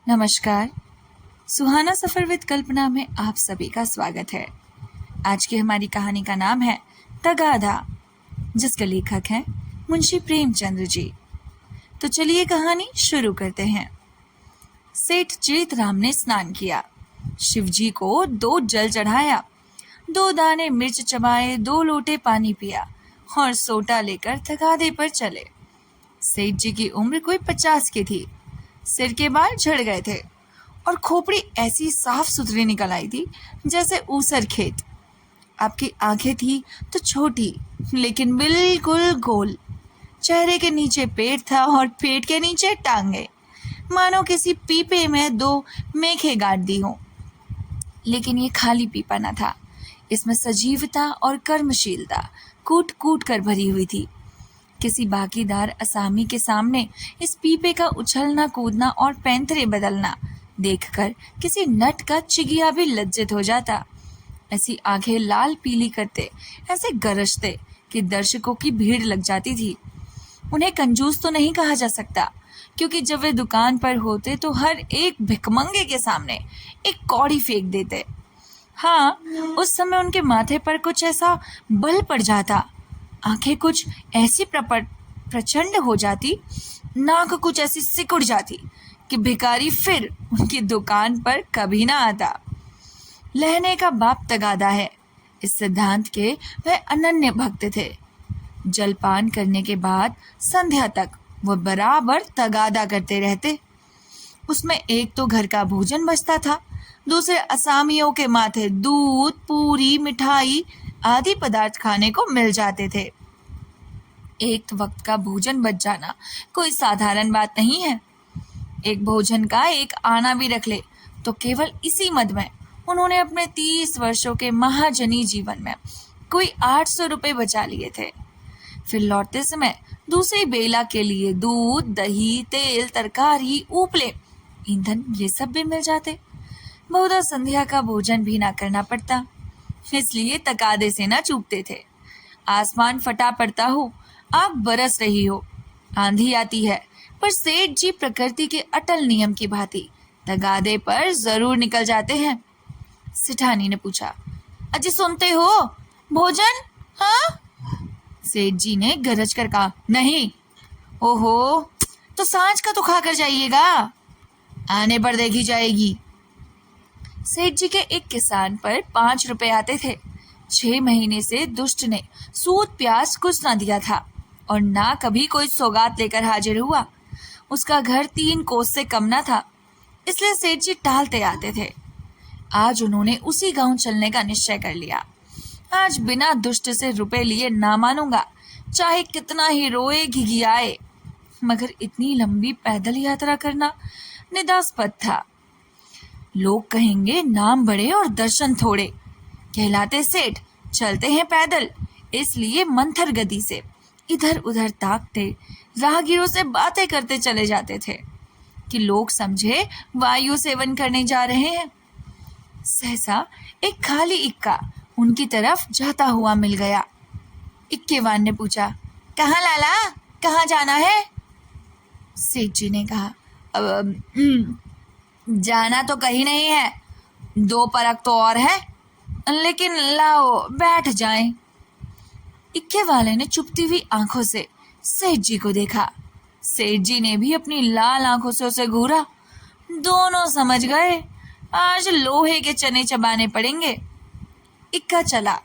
नमस्कार। सुहाना सफ़र विद कल्पना में आप सभी का स्वागत है। आज की हमारी कहानी का नाम है तगादा, जिसके लेखक हैं मुंशी प्रेमचंद्र जी। तो चलिए कहानी शुरू करते हैं। सेठ चेतराम ने स्नान किया, शिवजी को 2 जल चढ़ाया, 2 दाने मिर्च चबाए, 2 लोटे पानी पिया और सोटा लेकर तगादे पर चले। सेठ जी की उम्र कोई 50 की थी। सिर के बाल झड़ गए थे और खोपड़ी ऐसी साफ सुथरी निकल आई थी जैसे ऊसर खेत। आपकी आंखें थी तो छोटी लेकिन बिल्कुल गोल। चेहरे के नीचे पेट था और पेट के नीचे टांगे, मानो किसी पीपे में 2 मेखें गाड़ दी हों। लेकिन ये खाली पीपा न था, इसमें सजीवता और कर्मशीलता कूट कूट कर भरी हुई थी। किसी बाकीदार असामी के सामने इस पीपे का उछलना कूदना और पैंतरे बदलना देखकर किसी नट का चिगिया भी लज्जित हो जाता। ऐसी आंखें लाल पीली करते, ऐसे गरजते कि दर्शकों की भीड़ लग जाती थी। उन्हें कंजूस तो नहीं कहा जा सकता, क्योंकि जब वे दुकान पर होते तो हर एक भिखमंगे के सामने एक कौड़ी फेंक देते। हाँ, उस समय उनके माथे पर कुछ ऐसा बल पड़ जाता, आंखें कुछ ऐसी प्रचंड हो जाती, नाक कुछ ऐसी सिकुड़ जाती कि भिखारी फिर उनकी दुकान पर कभी ना आता। लहने का बाप तगादा है, इस सिद्धांत के वह अनन्य भक्त थे। जलपान करने के बाद संध्या तक वह बराबर तगादा करते रहते। उसमें एक तो घर का भोजन बचता था, दूसरे असामियों के माथे दूध, पूरी, मिठाई आदि पदार्थ खाने को मिल जाते थे। एक वक्त का भोजन बच जाना कोई साधारण बात नहीं है। एक भोजन का एक आना भी रख ले तो केवल इसी मद में उन्होंने अपने 30 वर्षों के महाजनी जीवन में कोई 800 रुपए बचा लिए थे। फिर लौटते समय दूसरी बेला के लिए दूध, दही, तेल, तरकारी, उपले, ईंधन ये सब भी मिल जाते। बहुधा संध्या का भोजन भी ना करना पड़ता, इसलिए तकादे से ना चूकते थे। आसमान फटा पड़ता हो, आग बरस रही हो, आंधी आती है, पर सेठ जी प्रकृति के अटल नियम की भांति तगादे पर जरूर निकल जाते हैं। सिठानी ने पूछा, अजी सुनते हो भोजन? हाँ? सेठ जी ने गरज कर कहा, नहीं। ओहो, तो सांझ का तो खाकर जाइएगा, आने पर देखी जाएगी। सेठ जी के एक किसान पर 5 रुपए आते थे। 6 महीने से दुष्ट ने सूद प्याज कुछ ना दिया था और ना कभी कोई सौगात लेकर हाजिर हुआ। उसका घर 3 कोस से कम ना था, इसलिए सेठ जी टालते आते थे। आज उन्होंने उसी गांव चलने का निश्चय कर लिया। आज बिना दुष्ट से रुपए लिए ना मानूंगा, चाहे कितना ही रोए घिघियाए। मगर इतनी लंबी पैदल यात्रा करना निदास्पद था। लोग कहेंगे नाम बड़े और दर्शन थोड़े, कहलाते सेठ, चलते हैं पैदल, इसलिए मंथर गति से इधर उधर ताकते, राहगीरों से बातें करते चले जाते थे कि लोग समझे वायु सेवन करने जा रहे हैं। सहसा एक खाली इक्का उनकी तरफ जाता हुआ मिल गया। इक्केवान ने पूछा, कहाँ लाला, कहाँ जाना है? सेठ जी ने कहा, जाना तो कहीं नहीं है, 2 परख तो और है, लेकिन लाओ बैठ जाएं। इक्के वाले ने चुपती हुई आंखों से सेठ जी को देखा। सेठ जी ने भी अपनी लाल आंखों से उसे घूरा। दोनों समझ गए आज लोहे के चने चबाने पड़ेंगे। इक्का चला।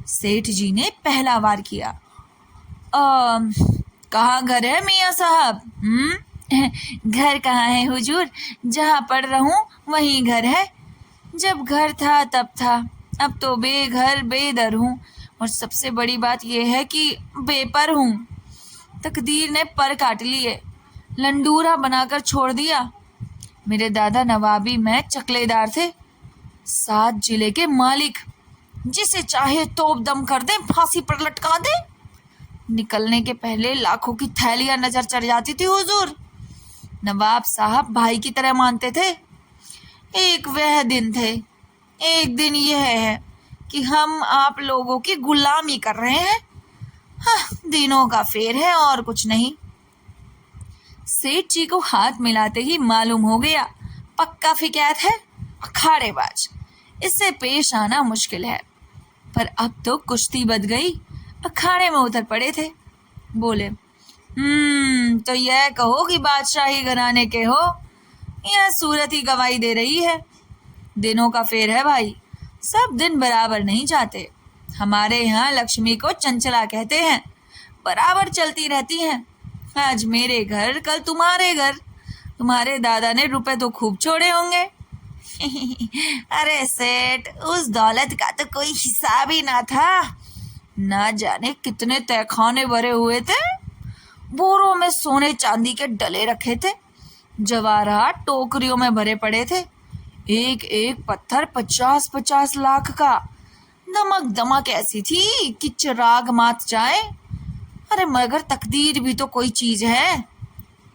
सेठ जी ने पहला वार किया, कहाँ घर है मियाँ साहब? घर कहाँ है हुजूर, जहाँ पढ़ रहूं वहीं घर है। जब घर था तब था, अब तो बेघर बेदर हूँ, और सबसे बड़ी बात यह है कि बेपर हूँ। तकदीर ने पर काट लिए, लंडूरा बनाकर छोड़ दिया। मेरे दादा नवाबी में चकलेदार थे, 7 जिले के मालिक, जिसे चाहे तोप दम कर दे, फांसी पर लटका दे। निकलने के पहले लाखों की थैलियां नजर चढ़ जाती थी हुजूर। नवाब साहब भाई की तरह मानते थे। एक वह दिन थे, एक दिन यह है कि हम आप लोगों की गुलामी कर रहे हैं। हाँ, दिनों का फेर है और कुछ नहीं। सेठ जी को हाथ मिलाते ही मालूम हो गया पक्का फिक्यात है, अखाड़ेबाज। इससे पेश आना मुश्किल है। पर अब तो कुश्ती बच गई, अखाड़े में उतर पड़े थे। बोले, तो यह कहो कि बादशाही घराने के हो। यह सूरत ही गवाही दे रही है। दिनों का फेर है भाई, सब दिन बराबर नहीं जाते। हमारे यहाँ लक्ष्मी को चंचला कहते हैं, बराबर चलती रहती हैं। आज मेरे घर, कल तुम्हारे घर। तुम्हारे दादा ने रुपए तो खूब छोड़े होंगे। अरे सेठ, उस दौलत का तो कोई हिसाब ही ना था। ना जाने कितने तहखाने भरे हुए थे, बोरों में सोने चांदी के डले रखे थे, जवाहरात टोकरियों में भरे पड़े थे। एक एक पत्थर 50-50 लाख का। दमक दमक ऐसी थी कि चिराग मात जाए। अरे मगर तकदीर भी तो कोई चीज है।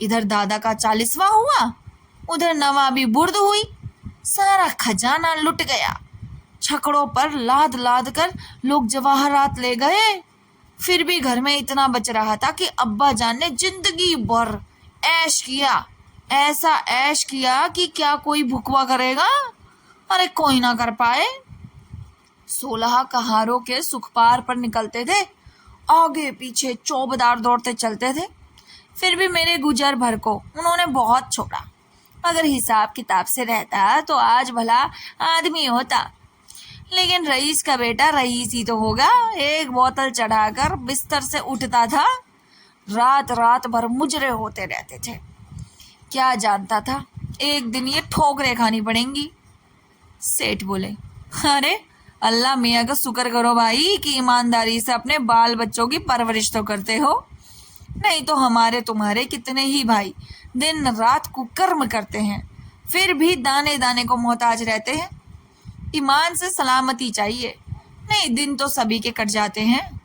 इधर दादा का 40वां हुआ, उधर नवाबी बुर्द हुई। सारा खजाना लुट गया। छकड़ों पर लाद लाद कर लोग जवाहरात ले गए। फिर भी घर में इतना बच रहा था कि अब्बा जान ने जिंदगी भर ऐश किया। ऐसा ऐश किया कि क्या कोई भुकवा करेगा? अरे कोई ना कर पाए। 16 कहारों के सुखपार पर निकलते थे, आगे पीछे चौबदार दौड़ते चलते थे। फिर भी मेरे गुजर भर को उन्होंने बहुत छोड़ा। अगर हिसाब किताब से रहता तो आज भला आदमी होता, लेकिन रईस का बेटा रईस ही तो होगा। एक बोतल चढ़ाकर बिस्तर से उठता था, रात रात भर मुजरे होते रहते थे। क्या जानता था एक दिन ये ठोकरें खानी पड़ेंगी। सेठ बोले, अरे अल्लाह मियाँ का शुक्र करो भाई कि ईमानदारी से अपने बाल बच्चों की परवरिश तो करते हो। नहीं तो हमारे तुम्हारे कितने ही भाई दिन रात कुकर्म करते हैं, फिर भी दाने दाने को मोहताज रहते हैं। ईमान से सलामती चाहिए। नहीं, दिन तो सभी के कट जाते हैं।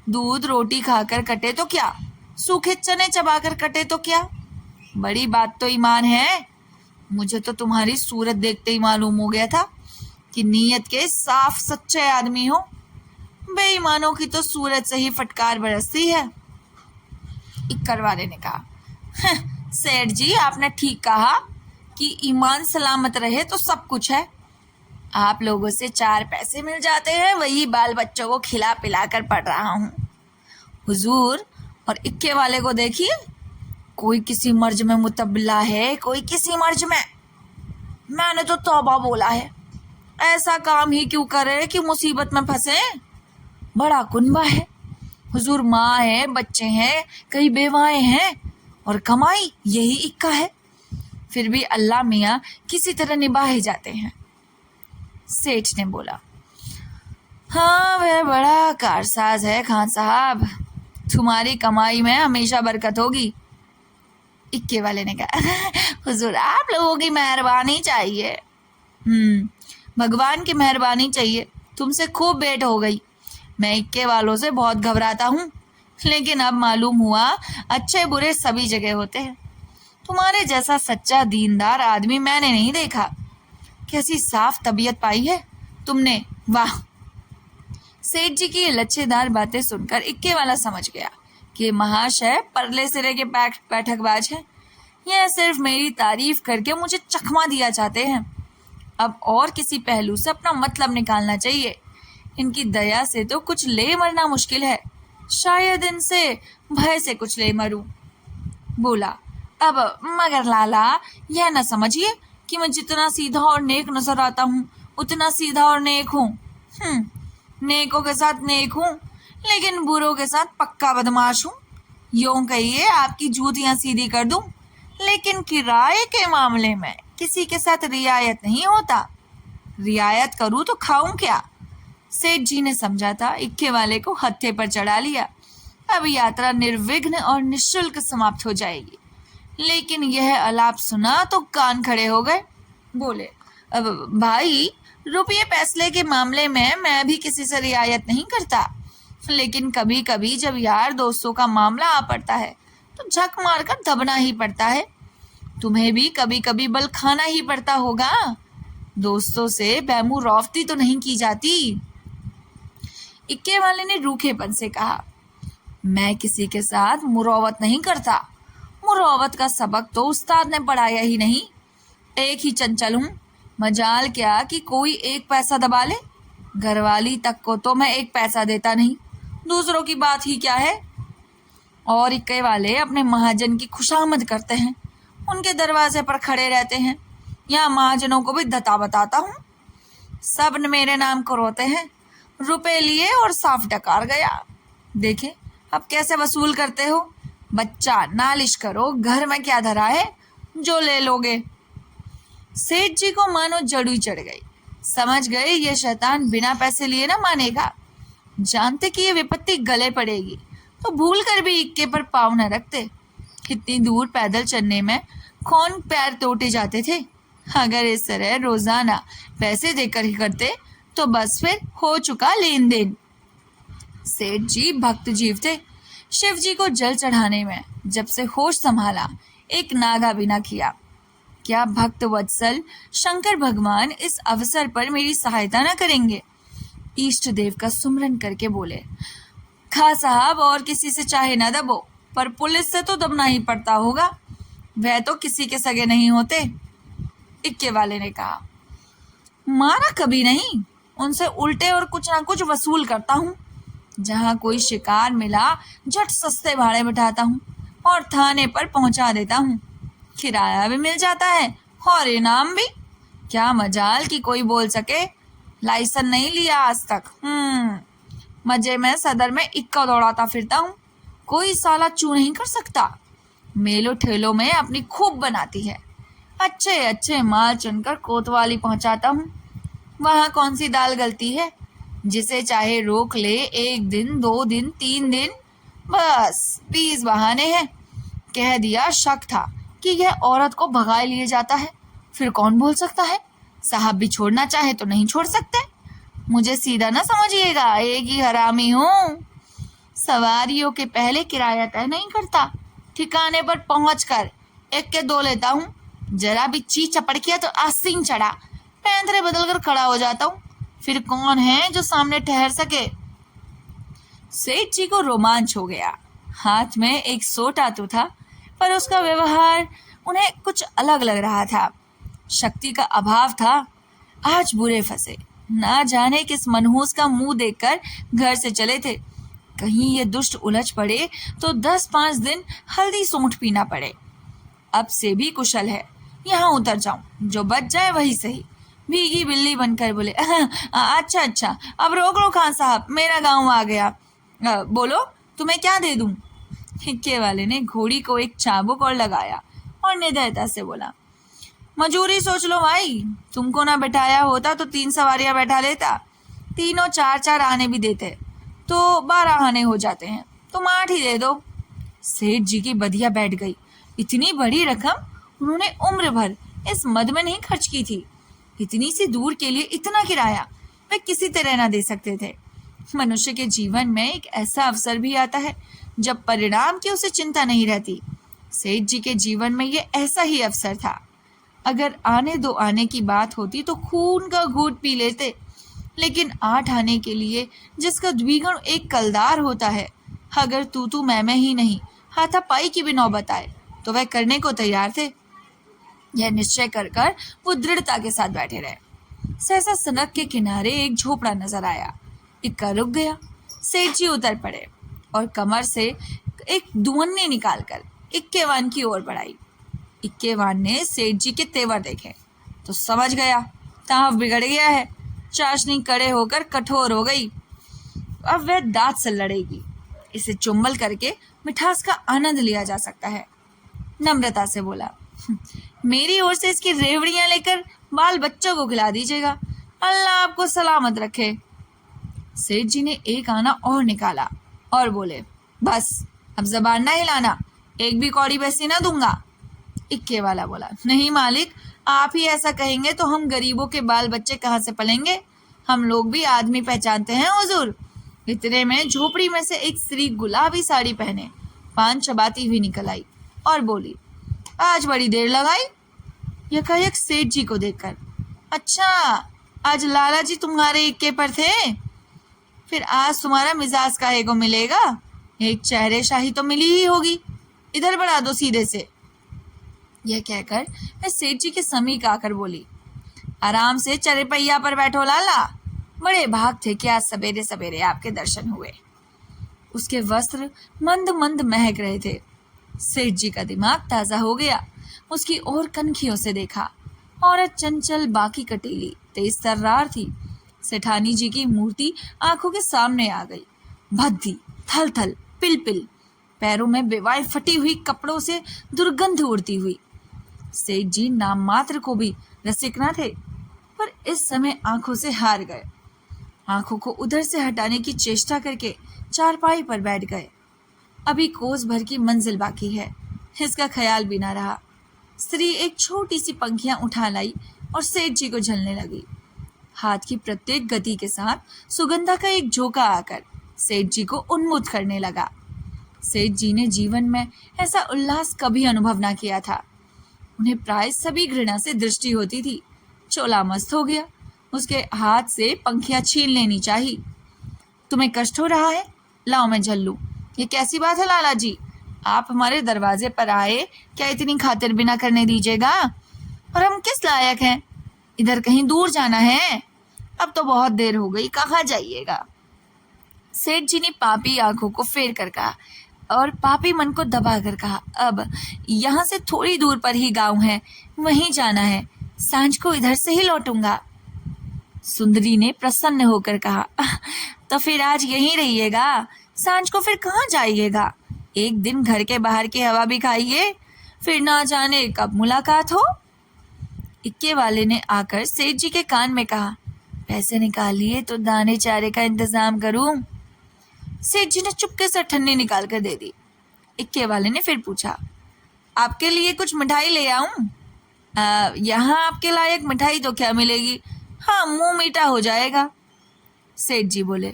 दूध रोटी खाकर कटे तो क्या, सूखे चने चबाकर कटे तो क्या, बड़ी बात तो ईमान है। मुझे तो तुम्हारी सूरत देखते ही मालूम हो गया था कि नीयत के साफ सच्चे आदमी हो। बेईमानों की तो सूरत से ही फटकार बरसती है। इक्कर वाले ने कहा, सेठ जी आपने ठीक कहा कि ईमान सलामत रहे तो सब कुछ है। आप लोगों से 4 पैसे मिल जाते हैं, वही बाल बच्चों को खिला पिला कर पढ़ रहा हूँ। हुजूर और इक्के वाले को देखिए, कोई किसी मर्ज में मुतब्बिला है, कोई किसी मर्ज में। मैंने तो तौबा बोला है, ऐसा काम ही क्यों करे कि मुसीबत में फंसे। बड़ा कुनबा है हुजूर, माँ है, बच्चे हैं, कई बेवाएं हैं, और कमाई यही इक्का है। फिर भी अल्लाह मियाँ किसी तरह निभाए जाते हैं। सेठ ने बोला, हाँ वह बड़ा कारसाज है खान साहब, तुम्हारी कमाई में हमेशा बरकत होगी। इक्के वाले ने कहा, हुजूर आप लोगों की मेहरबानी चाहिए। भगवान की मेहरबानी चाहिए, तुमसे खूब भेंट हो गई। मैं इक्के वालों से बहुत घबराता हूँ, लेकिन अब मालूम हुआ अच्छे बुरे सभी जगह होते हैं। तुम्हारे जैसा सच्चा दीनदार आदमी मैंने नहीं देखा। कैसी साफ तबीयत पाई है तुमने, वाह। सेठ जी की ये लच्छेदार बातें सुनकर इक्के वाला समझ गया कि महाशय परले सिरे के बैठकबाज हैं। यह सिर्फ मेरी तारीफ करके मुझे चकमा दिया चाहते हैं। अब और किसी पहलू से अपना मतलब निकालना चाहिए। इनकी दया से तो कुछ ले मरना मुश्किल है, शायद इनसे भय से कुछ ले मरूं। बोला, अब मगर लाला यह न समझिए कि मैं जितना सीधा और नेक नजर आता हूँ उतना सीधा और नेक हूँ। नेकों के साथ नेक हूँ, लेकिन बुरों के साथ पक्का बदमाश हूँ। यूं कहिए आपकी जूतियां सीधी कर दूं, लेकिन किराए के मामले में किसी के साथ रियायत नहीं होता। रियायत करूं तो खाऊं क्या। सेठ जी ने समझा था इक्के वाले को हत्थे पर चढ़ा लिया, अब यात्रा निर्विघ्न और निःशुल्क समाप्त हो जाएगी। लेकिन यह अलाप सुना तो कान खड़े हो गए। बोले, अब भाई रुपये पैसले के मामले में मैं भी किसी से रियायत नहीं करता, लेकिन कभी कभी जब यार दोस्तों का मामला आ पड़ता है तो झक मारकर दबना ही पड़ता है। तुम्हें भी कभी कभी बल खाना ही पड़ता होगा। दोस्तों से बैमू रौफती तो नहीं की जाती। इक्के वाले ने रूखेपन से कहा, मैं किसी के साथ मुरौवत नहीं करता। मुरौवत का सबक तो उस्ताद ने पढ़ाया ही नहीं। एक ही चंचल हूँ, मजाल क्या कि कोई एक पैसा दबा ले। घरवाली तक को तो मैं एक पैसा देता नहीं, दूसरों की बात ही क्या है। और इक्के वाले अपने महाजन की खुशामद करते हैं, उनके दरवाजे पर खड़े रहते हैं। यहाँ महाजनों को भी धता बताता हूँ, सब ने मेरे नाम को रोते हैं। रुपए लिए और साफ डकार गया। देखे अब कैसे वसूल करते हो। बच्चा नालिश करो, घर में क्या धरा है जो ले लोगे। सेठ जी को मानो जड़ुई चढ़ गई। समझ गए ये शैतान बिना पैसे लिए ना मानेगा। जानते कि ये विपत्ति गले पड़ेगी तो भूल कर भी इक्के पर पाँव न रखते। इतनी दूर पैदल चलने में कौन पैर तोड़े जाते थे। अगर इस तरह रोजाना पैसे देकर ही करते तो बस फिर हो चुका लेन देन। सेठ जी भक्त जीव थे। शिव जी को जल चढ़ाने में जब से होश संभाला एक नागा भी ना किया। क्या भक्त वत्सल शंकर भगवान इस अवसर पर मेरी सहायता न करेंगे। इष्ट देव का सुमरन करके बोले, खा साहब और किसी से चाहे न दबो, पर पुलिस से तो दबना ही पड़ता होगा, वह तो किसी के सगे नहीं होते। इक्के वाले ने कहा, मारा कभी नहीं, उनसे उल्टे और कुछ ना कुछ वसूल करता हूँ। जहाँ कोई शिकार मिला झट सस्ते भाड़े बिठाता हूँ और थाने पर पहुंचा देता हूँ। किराया भी मिल जाता है और इनाम भी। क्या मजाल कि कोई बोल सके लाइसेंस नहीं लिया आज तक। मजे में सदर में इक्का दौड़ाता फिरता हूँ, कोई साला चू नहीं कर सकता। मेलों ठेलों में अपनी खूब बनाती है, अच्छे अच्छे माल चुनकर कोतवाली पहुंचाता हूँ। वहां कौन सी दाल गलती है, जिसे चाहे रोक ले 1 दिन 2 दिन 3 दिन, बस 20 बहाने हैं। कह दिया शक था कि यह औरत को भगा लिए जाता है, फिर कौन बोल सकता है। साहब भी छोड़ना चाहे तो नहीं छोड़ सकते। मुझे सीधा ना समझिएगा, एक ही हरामी हूँ। सवारियों के पहले किराया तय नहीं करता, ठिकाने पर पहुंचकर 1 के 2 लेता हूँ। जरा भी चीज चपड़ किया तो आसीन चढ़ा, पैंतरे बदल कर खड़ा हो जाता हूँ। फिर कौन है जो सामने ठहर सके। सेठ जी को रोमांच हो गया। हाथ में एक सोटा तो था, पर उसका व्यवहार उन्हें कुछ अलग लग रहा था। शक्ति का अभाव था। आज बुरे फंसे, ना जाने किस मनहूस का मुंह देखकर घर से चले थे। कहीं ये दुष्ट उलझ पड़े तो 10-5 दिन हल्दी सूंठ पीना पड़े। अब से भी कुशल है, यहाँ उतर जाऊं, जो बच जाए वही सही। भीगी बिल्ली बनकर बोले, अच्छा अच्छा, अब रोक लो खान साहब, मेरा गांव आ गया। बोलो तुम्हें क्या दे दूं। हिक्के वाले ने घोड़ी को एक चाबुक और लगाया और निर्दयता से बोला, मजूरी सोच लो भाई, तुमको ना बैठाया होता तो 3 सवारियां बैठा लेता, तीनों 4-4 आने भी देते तो 12 आने हो जाते हैं, तुम 8 ही दे दो। सेठ जी की बधिया बैठ गई। इतनी बड़ी रकम उन्होंने उम्र भर इस मद में नहीं खर्च की थी। इतनी सी दूर के लिए इतना किराया वे किसी तरह ना दे सकते थे। मनुष्य के जीवन में एक ऐसा अवसर भी आता है जब परिणाम की उसे चिंता नहीं रहती। सेठ जी के जीवन में ये ऐसा ही अवसर था। अगर आने 2 आने की बात होती तो खून का घूंट पी लेते, लेकिन 8 आने के लिए जिसका द्विगुण एक कलदार होता है, अगर तू मैं ही नहीं हाथापाई की भी नौबत आए तो वह करने को तैयार थे। यह निश्चय कर वो दृढ़ता के साथ बैठे रहे। सहसा सड़क के किनारे एक झोपड़ा नजर आया। इक्का रुक गया। सेठ जी उतर पड़े और कमर से एक दुवन्नी निकालकर इक्केवान की ओर बढ़ाई। इक्केवान ने सेठ जी के तेवर देखे तो समझ गया ताव बिगड़ गया है। चाशनी कड़े होकर कठोर हो गई। अब वह दांत से लड़ेगी। इसे चुम्बल करके मिठास का आनंद लिया जा सकता है। नम्रता से बोला, मेरी ओर से इसकी रेवड़ियां लेकर बाल बच्चों को खिला दीजिएगा, अल्लाह आपको सलामत रखे। सेठ जी ने एक आना और निकाला और बोले, बस अब जबान ना हिलाना, एक भी कौड़ी पैसी ना दूंगा। इक्के वाला बोला, नहीं मालिक, आप ही ऐसा कहेंगे तो हम गरीबों के बाल बच्चे कहाँ से पलेंगे। हम लोग भी आदमी पहचानते हैं हुजूर। इतने में झोपड़ी में से एक स्त्री गुलाबी साड़ी पहने पान चबाती हुई निकल आई और बोली, आज बड़ी देर लगाई। यकायक सेठ जी को देखकर, अच्छा आज लाला जी तुम्हारे इक्के पर थे, फिर आज तुम्हारा मिजाज काहे को मिलेगा। एक चेहरे शाही तो मिली ही होगी, इधर बढ़ा दो सीधे से। यह कहकर वह सेठ जी के समीप आकर बोली, आराम से चरपहिया पर बैठो लाला, बड़े भाग थे कि आज सवेरे सवेरे आपके दर्शन हुए। उसके वस्त्र मंद मंद महक रहे थे। सेठ जी का दिमाग ताजा हो गया। उसकी ओर कनखियों से देखा। औरत चंचल, बाकी कटीली, तेज तर्रार थी। सेठानी जी की मूर्ति आंखों के सामने आ गई। भद्दी, थल थल, पिल पिल, पैरों में बेवाई फटी हुई, कपड़ों से दुर्गंध उड़ती हुई। सेठ जी नाम मात्र को भी रसिक न थे, पर इस समय आंखों से हार गए। आंखों को उधर से हटाने की चेष्टा करके चारपाई पर बैठ गए। अभी कोस भर की मंजिल बाकी है, इसका ख्याल भी ना रहा। स्त्री एक छोटी सी पंखियां उठा लाई और सेठ जी को झलने लगी। हाथ की प्रत्येक गति के साथ सुगंधा का एक झोंका आकर सेठ जी को उन्मुख करने लगा। सेठ जी ने जीवन में ऐसा उल्लास कभी अनुभव ना किया था। उन्हें प्राय सभी घृणा से दृष्टि होती थी। चोला मस्त हो गया। उसके हाथ से पंखियां छीन लेनी चाहिए। तुम्हें कष्ट हो रहा है? लाओ मैं झल लूं। ये कैसी बात है लाला जी? आप हमारे दरवाजे पर आए, क्या इतनी खातिर बिना करने दीजिएगा? और हम किस लायक हैं? इधर कहीं दूर जाना है? अब तो बहुत देर हो गई, कहाँ जाइएगा? सेठ जी ने पापी आंखों को फेर कर कहा और पापी मन को दबा कर कहा, अब यहाँ से थोड़ी दूर पर ही गांव है, वहीं जाना है। सांझ को इधर से ही लौटूंगा। सुंदरी ने प्रसन्न होकर कहा, तो फिर आज यहीं रहिएगा, सांझ को फिर कहाँ जाइएगा? एक दिन घर के बाहर की हवा भी खाइए, फिर ना जाने कब मुलाकात हो। इक्के वाले ने आकर सेठ जी के कान में कहा, पैसे निकालिए तो दाने चारे का इंतजाम करूं। सेठ जी ने चुपके से ठन्नी निकाल कर दे दी। इक्के वाले ने फिर पूछा, आपके लिए कुछ मिठाई ले आऊं? यहाँ आपके लायक मिठाई तो क्या मिलेगी, हाँ मुंह मीठा हो जाएगा। सेठ जी बोले,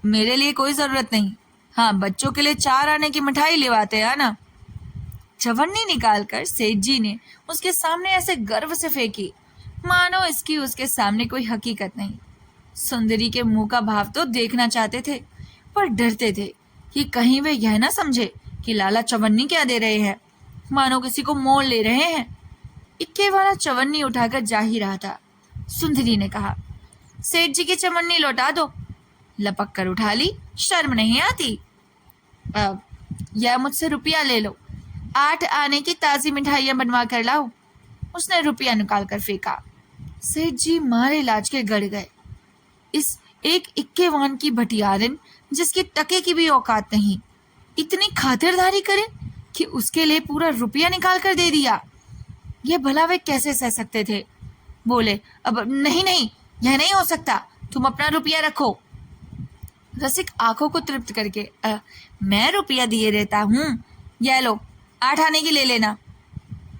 मेरे लिए कोई जरूरत नहीं, हाँ बच्चों के लिए 4 आने की मिठाई लेवाते हैं ना। चवन्नी निकालकर सेठ जी ने उसके सामने ऐसे गर्व से फेंकी, मानो इसकी उसके सामने कोई हकीकत नहीं। सुंदरी के मुंह का भाव तो देखना चाहते थे, पर डरते थे कि कहीं वे यह ना समझे कि लाला चवन्नी क्या दे रहे हैं, मानो किसी को मोल ले रहे हैं। इक्के वाला चवन्नी उठाकर जा ही रहा था। सुंदरी ने कहा, सेठ जी की चवन्नी लौटा दो। लपक कर उठा ली, शर्म नहीं आती? यह मुझसे रुपया ले लो, 8 आने की ताजी मिठाइयां बनवा कर लाओ। उसने रुपया निकाल कर फेंका। सेठ जी मारे लाज के गड़ गए। इस एक इक्केवान की भटियारिन, जिसकी टके की भी औकात नहीं, इतनी खातिरदारी करे कि उसके लिए पूरा रुपया निकाल कर दे दिया। यह भला वे कैसे सह सकते थे? बोले, अब नहीं नहीं, यह नहीं हो सकता, तुम अपना रुपया रखो। रसिक आंखों को तृप्त करके, मैं रुपया दिए रहता हूँ, यह लो 8 आने की ले लेना।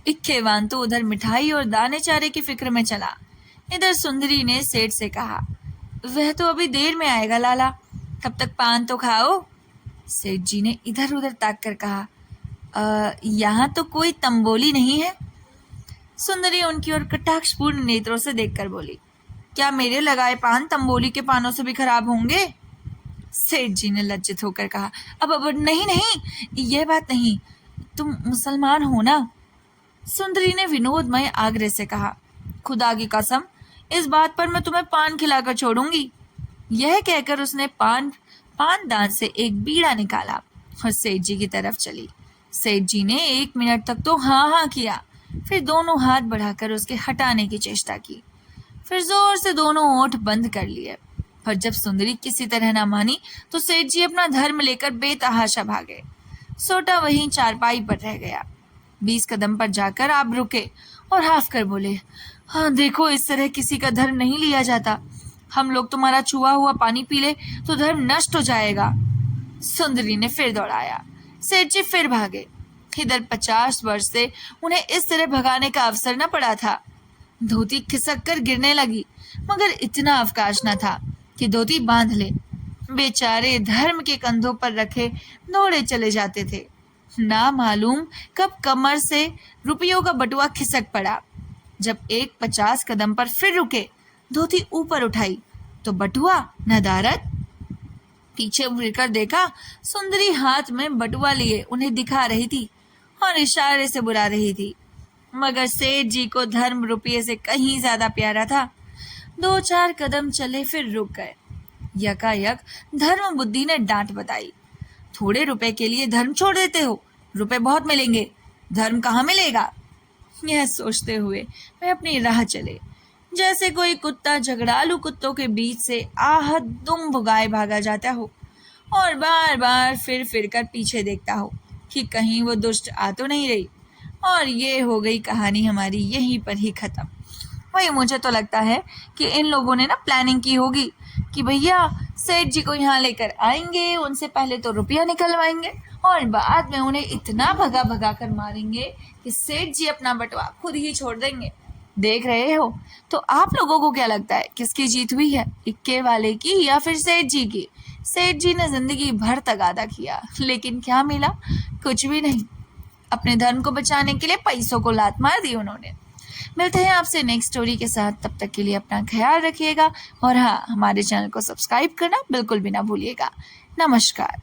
इक्केवान तो उधर मिठाई और दाने चारे की फिक्र में चला। इधर सुंदरी ने सेठ से कहा, वह तो अभी देर में आएगा लाला, तब तक पान तो खाओ। सेठ जी ने इधर उधर ताक कर कहा, यहाँ तो कोई तंबोली नहीं है। सुंदरी उनकी ओर कटाक्षपूर्ण नेत्रों से देखकर बोली, क्या मेरे लगाए पान तंबोली के पानों से भी खराब होंगे? सेठ जी ने लज्जित होकर कहा, अब नहीं नहीं, यह बात नहीं, तुम मुसलमान हो ना? सुंदरी ने विनोदमय आग्रह से कहा, खुदा की कसम, इस बात पर मैं तुम्हें पान खिलाकर छोड़ूंगी। यह कहकर उसने पान दान से एक बीड़ा निकाला और सेठ जी की तरफ चली। सेठ जी ने 1 मिनट तक तो हाँ हाँ किया, फिर दोनों हाथ बढ़ाकर उसके हटाने की चेष्टा की, फिर जोर से दोनों ओंठ बंद कर लिए। पर जब सुंदरी किसी तरह ना मानी तो सेठ जी अपना धर्म लेकर बेतहाशा भागे। सोटा वहीं चारपाई पर रह गया। 20 कदम पर जाकर आप रुके और हाफ कर बोले, हाँ देखो, इस तरह किसी का धर्म नहीं लिया जाता। हम लोग तुम्हारा छुआ हुआ पानी पी ले तो धर्म नष्ट हो जाएगा। सुंदरी ने फिर दौड़ाया। सेठ जी फिर भागे। इधर 50 वर्ष से उन्हें इस तरह भगाने का अवसर न पड़ा था। धोती खिसक कर गिरने लगी, मगर इतना अवकाश न था कि धोती बांध ले। बेचारे धर्म के कंधों पर रखे दौड़े चले जाते थे। ना मालूम कब कमर से रुपयों का बटुआ खिसक पड़ा। जब एक 50 कदम पर फिर रुके, धोती ऊपर उठाई तो बटुआ नदारद। पीछे मुड़कर देखा, सुंदरी हाथ में बटुआ लिए उन्हें दिखा रही थी और इशारे से बुला रही थी। मगर सेठ जी को धर्म रुपये से कहीं ज्यादा प्यारा था। 2-4 कदम चले फिर रुक गए। यकायक धर्म बुद्धि ने डांट बताई, थोड़े रुपए के लिए धर्म छोड़ देते हो, रुपए बहुत मिलेंगे, धर्म कहाँ मिलेगा। यह सोचते हुए वे अपनी राह चले, जैसे कोई कुत्ता झगड़ालू कुत्तों के बीच से आहत दुम भुगाए भागा जाता हो और बार बार फिर कर पीछे देखता हो कि कहीं वो दुष्ट आ तो नहीं रही। और ये हो गई कहानी हमारी यहीं पर ही खत्म। वही मुझे तो लगता है कि इन लोगों ने ना प्लानिंग की होगी कि भैया सेठ जी को यहाँ लेकर आएंगे, उनसे पहले तो रुपया निकलवाएंगे और बाद में उन्हें इतना भगा भगा कर मारेंगे कि सेठ जी अपना बटवा खुद ही छोड़ देंगे। देख रहे हो, तो आप लोगों को क्या लगता है किसकी जीत हुई है, इक्के वाले की या फिर सेठ जी की? सेठ जी ने जिंदगी भर तगादा किया, लेकिन क्या मिला? कुछ भी नहीं। अपने धर्म को बचाने के लिए पैसों को लात मार दी उन्होंने। मिलते हैं आपसे नेक्स्ट स्टोरी के साथ, तब तक के लिए अपना ख्याल रखिएगा और हाँ, हमारे चैनल को सब्सक्राइब करना बिल्कुल भी ना भूलिएगा। नमस्कार।